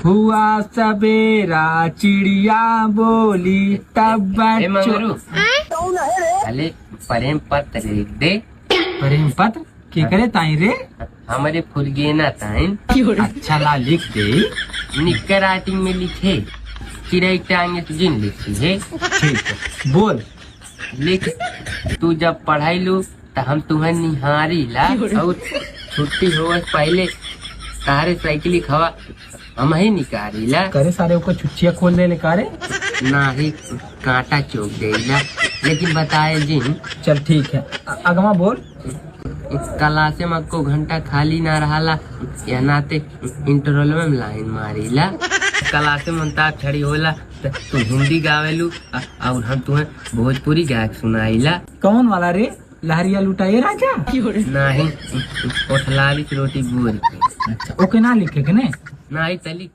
हुआ सवेरा चिड़िया बोली तब बच्चों। अरे प्रेम पत्र लिख दे। प्रेम पत्र के करे ताई रे? हमारे फुलगेना ताइन। अच्छा ला लिख दे। निक्कर राइटिंग में लिखे, चिड़ै टांगे तो जिन लिखी है। ठीक है बोल। लिख, तू जब पढ़ाई लू तो हम तुम्हें निहारी ला और छुट्टी हो पहले तारे साइकिल खवा हम ही निकाली ला। करे सारे ऊपर छुच्चिया खोल दे ले कारे। ना ही कांटा चौक देला। लेकिन बताए जिन। चल ठीक है अगवा बोल। क्लासे में को घंटा खाली ना रहा या नाते इंटरवल में लाइन मारी ला। क्लासे में ताप छड़ी होला तो तू हिंदी गावेलू और हम तुम्हें भोजपुरी गायक सुनाईला। कौन वाला रे? लहरिया लुटाए राजा? नहीं, 48 रोटी बोल के। अच्छा ओके ना लिखे के ने? नहीं तली